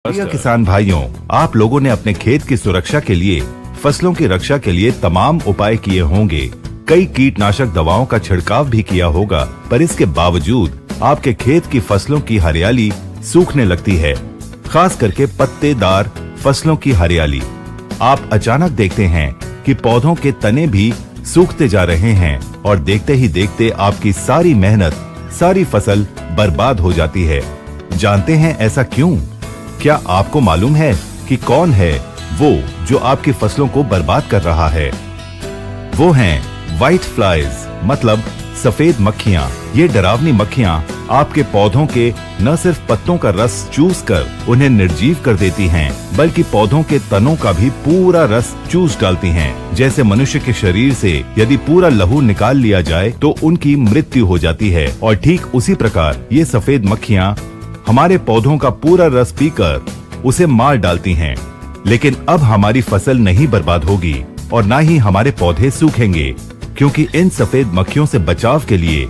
प्रिय किसान भाइयों, आप लोगों ने अपने खेत की सुरक्षा के लिए, फसलों की रक्षा के लिए तमाम उपाय किए होंगे। कई कीटनाशक दवाओं का छिड़काव भी किया होगा, पर इसके बावजूद आपके खेत की फसलों की हरियाली सूखने लगती है, खास करके पत्तेदार फसलों की हरियाली। आप अचानक देखते हैं कि पौधों के तने भी सूखते जा रहे हैं और देखते ही देखते आपकी सारी मेहनत, सारी फसल बर्बाद हो जाती है। जानते हैं ऐसा क्यों? क्या आपको मालूम है कि कौन है वो जो आपकी फसलों को बर्बाद कर रहा है? वो हैं व्हाइट फ्लाइज, मतलब सफेद मक्खियाँ। ये डरावनी मक्खियाँ आपके पौधों के न सिर्फ पत्तों का रस चूस कर उन्हें निर्जीव कर देती हैं, बल्कि पौधों के तनों का भी पूरा रस चूस डालती हैं। जैसे मनुष्य के शरीर से यदि पूरा लहू निकाल लिया जाए तो उनकी मृत्यु हो जाती है, और ठीक उसी प्रकार ये सफेद मक्खियाँ हमारे पौधों का पूरा रस पीकर उसे मार डालती हैं। लेकिन अब हमारी फसल नहीं बर्बाद होगी और न ही हमारे पौधे सूखेंगे, क्योंकि इन सफेद मक्खियों से बचाव के लिए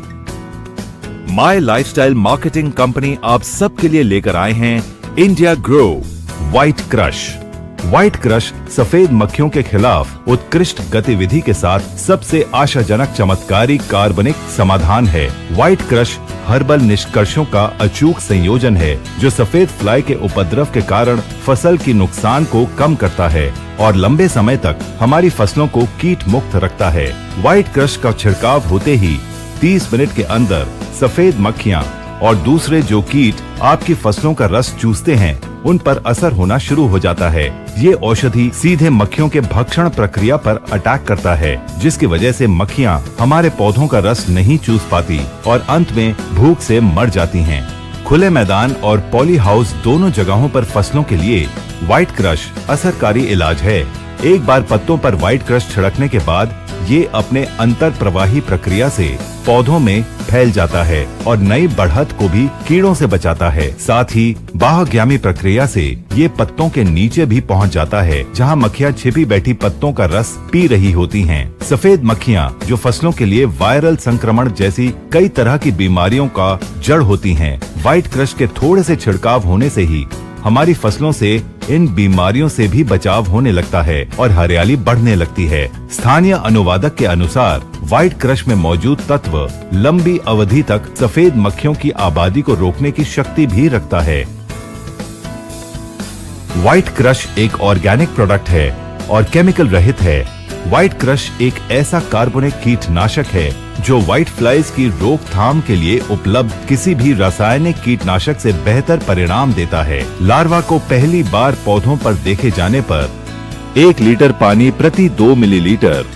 माई लाइफस्टाइल मार्केटिंग कंपनी आप सबके लिए लेकर आए हैं India grow white crush. White crush सफेद मक्खियों के खिलाफ उत्कृष्ट गतिविधि के साथ सबसे आशाजनक चमत्कारी कार्बनिक समाधान है। व्हाइट क्रश हर्बल निष्कर्षों का अचूक संयोजन है जो सफेद फ्लाई के उपद्रव के कारण फसल की नुकसान को कम करता है और लंबे समय तक हमारी फसलों को कीट मुक्त रखता है। व्हाइट क्रश का छिड़काव होते ही 30 मिनट के अंदर सफेद मक्खियाँ और दूसरे जो कीट आपकी फसलों का रस चूसते हैं उन पर असर होना शुरू हो जाता है। ये औषधि सीधे मक्खियों के भक्षण प्रक्रिया पर अटैक करता है, जिसकी वजह से मक्खियाँ हमारे पौधों का रस नहीं चूस पाती और अंत में भूख से मर जाती हैं। खुले मैदान और पॉली हाउस दोनों जगहों पर फसलों के लिए व्हाइट क्रश असरकारी इलाज है। एक बार पत्तों पर व्हाइट क्रश छिड़कने के बाद ये अपने अंतर प्रवाही प्रक्रिया से पौधों में फैल जाता है और नई बढ़त को भी कीड़ों से बचाता है। साथ ही बाह्यगामी प्रक्रिया से ये पत्तों के नीचे भी पहुंच जाता है, जहां मक्खियां छिपी बैठी पत्तों का रस पी रही होती हैं। सफेद मक्खियां जो फसलों के लिए वायरल संक्रमण जैसी कई तरह की बीमारियों का जड़ होती हैं। व्हाइट क्रश के थोड़े से छिड़काव होने से ही हमारी फसलों से इन बीमारियों से भी बचाव होने लगता है और हरियाली बढ़ने लगती है। स्थानीय अनुवादक के अनुसार व्हाइट क्रश में मौजूद तत्व लंबी अवधि तक सफेद मक्खियों की आबादी को रोकने की शक्ति भी रखता है। व्हाइट क्रश एक ऑर्गेनिक प्रोडक्ट है और केमिकल रहित है। व्हाइट क्रश एक ऐसा कार्बनिक कीटनाशक है जो व्हाइट फ्लाइज की रोकथाम के लिए उपलब्ध किसी भी रासायनिक कीटनाशक से बेहतर परिणाम देता है। लार्वा को पहली बार पौधों पर देखे जाने पर 1 लीटर पानी प्रति 2 मिलीलीटर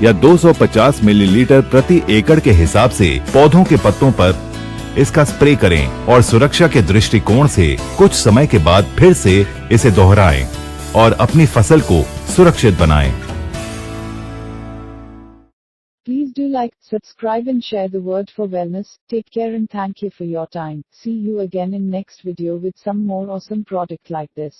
या 250 मिलीलीटर प्रति एकड़ के हिसाब से पौधों के पत्तों पर इसका स्प्रे करें और सुरक्षा के दृष्टिकोण से कुछ समय के बाद फिर से इसे दोहराएं और अपनी फसल को सुरक्षित बनाएं। Please do like, subscribe and share the word for wellness. Take care and thank you for your time. See you again in next video with some more awesome product like this.